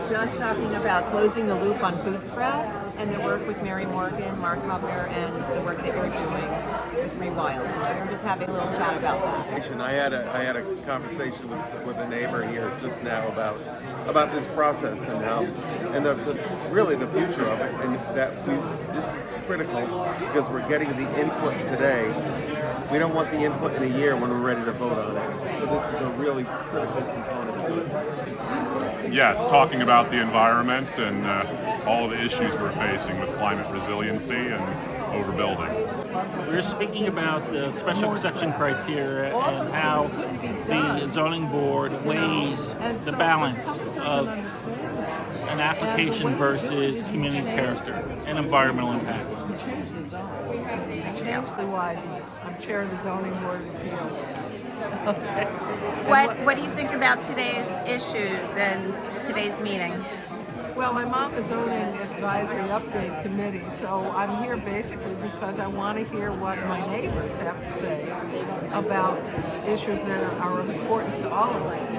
just talking about closing the loop on food scraps and the work with Mary Morgan, Mark Hubner, and the work that you're doing with Rewild. So we were just having a little chat about that. I had a conversation with a neighbor here just now about this process and how really the future of it, and this is critical because we're getting the input today. We don't want the input in a year when we're ready to vote on it. So this is a really critical component to it. Yes, talking about the environment and all of the issues we're facing with climate resiliency and overbuilding. We're speaking about the special exception criteria and how the zoning board weighs the balance of an application versus community character and environmental impacts. Ashley Wiseman. I'm chair of the zoning board of appeals. What do you think about today's issues and today's meeting? Well, I'm on the zoning advisory update committee, so I'm here basically because I want to hear what my neighbors have to say about issues that are of importance to all of us.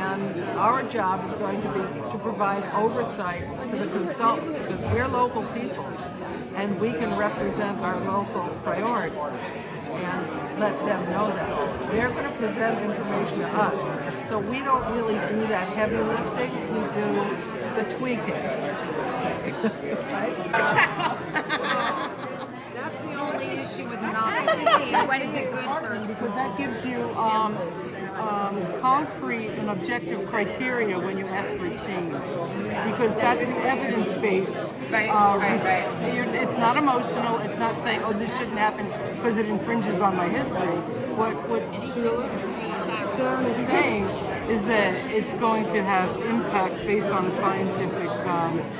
And our job is going to be to provide oversight to the consultants because we're local people and we can represent our local priorities and let them know that. They're going to present information to us. So we don't really do that heavy lifting, we do the tweaking, right? That's the only issue with not What do you because that gives you concrete and objective criteria when you ask for a change. Because that's evidence-based. Right. It's not emotional. It's not saying, "Oh, this shouldn't happen because it infringes on my history." What Sharon is saying is that it's going to have impact based on scientific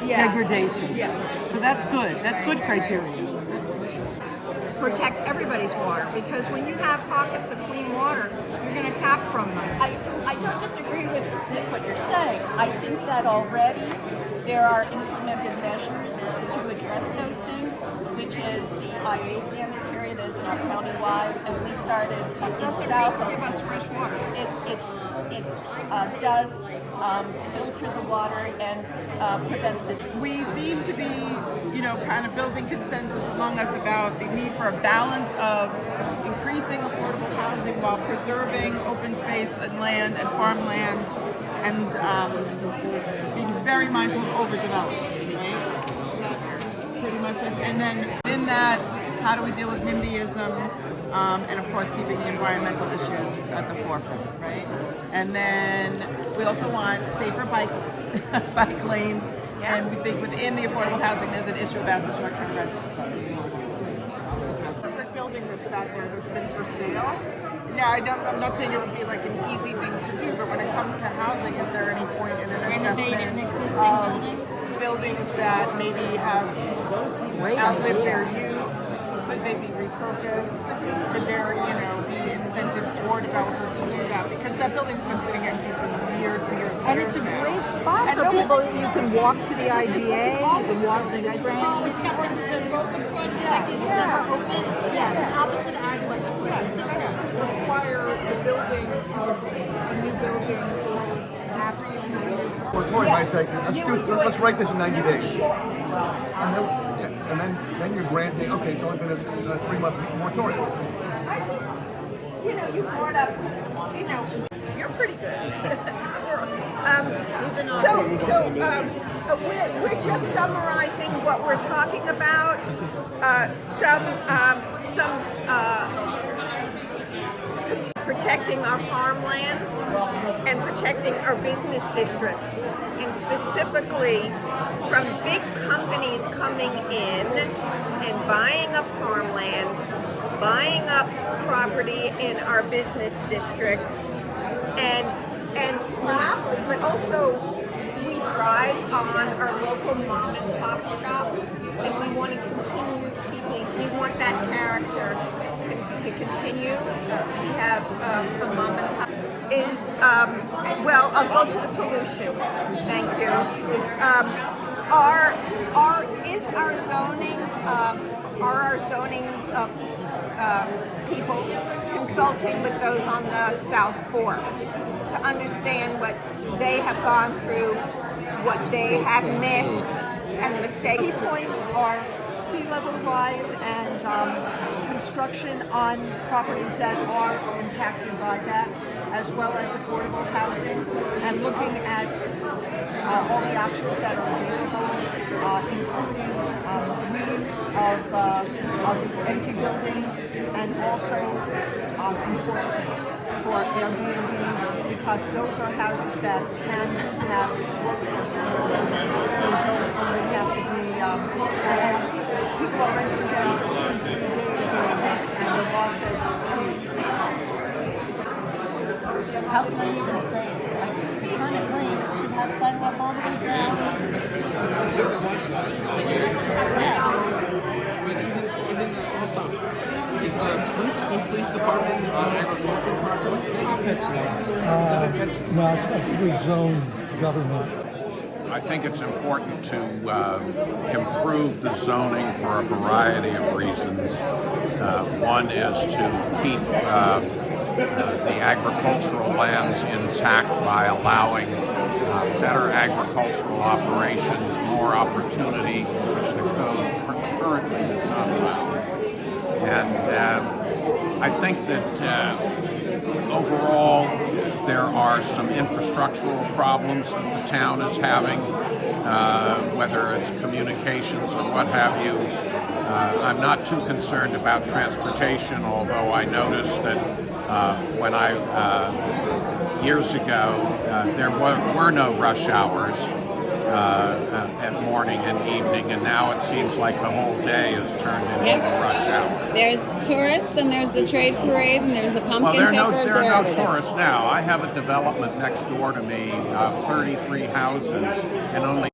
degradation. Yeah. So that's good. That's good criteria. protect everybody's water, because when you have pockets of clean water, you're going to tap from them. I don't disagree with what you're saying. I think that already there are implemented measures to address those things, which is the IA standard area that is now countywide, and we started in Southold. Give us fresh water. It does filter the water and prevent the. We seem to be, kind of building consensus among us about the need for a balance of increasing affordable housing while preserving open space and land and farmland, and being very mindful of overdevelopment, right? Pretty much. And then in that, how do we deal with NIMBYism? And of course, keeping the environmental issues at the forefront, right? And then we also want safer bike lanes. Yeah. And we think within the affordable housing, there's an issue about the short-term rentals that we want to address. The brick building that's back there that's been for sale. Now, I'm not saying it would be like an easy thing to do, but when it comes to housing, is there any point in an assessment an existing of buildings that maybe have outlived their use? Could they be repurposed? Could there, be incentives for developers to do that? Because that building's been sitting empty for years and years and And years it's a now. great spot for people. You can walk to the IGA, you can walk to the train. It's got one of the broken crossing that is open. Yes, opposite Agway. Yes, so that would require the building of a new building after moratorium, I say, let's write this in 90 days. And then you're granting, okay, it's only been a 3-month moratorium. I just, you brought up, you're pretty good. We're just summarizing what we're talking about. Protecting our farmland and protecting our business districts, and specifically from big companies coming in and buying up farmland, buying up property in our business districts, and monopoly, but also we thrive on our local mom and pop shops, and we want to continue we want that character to continue. We have a mom and pop I'll go to the solution. Thank you. Are our zoning people consulting with those on the South Fork to understand what they have gone through what they have missed, and the mistake. Key points are sea level rise and construction on properties that are impacted by that, as well as affordable housing, and looking at all the options that are available, including reuse of empty buildings, and also enforcement for Airbnbs, because those are houses that can have workforce people. They don't only have to be, and people are renting them for 2 and 3 days, and the law says 2 weeks. How can I even say, like, Peconic Lane should have sidewalk all the way down? But even also, is the police department agricultural property? No, it's a zone government. I think it's important to improve the zoning for a variety of reasons. One is to keep the agricultural lands intact by allowing better agricultural operations, more opportunity, which the code currently does not allow. And I think that overall there are some infrastructural problems that the town is having, whether it's communications or what have you. I'm not too concerned about transportation, although I noticed that when years ago, there were no rush hours at morning and evening, and now it seems like the whole day is turned into a rush hour. There's tourists, and there's the trade parade, and there's the pumpkin pickers. There are no tourists now. I have a development next door to me of 33 houses, and only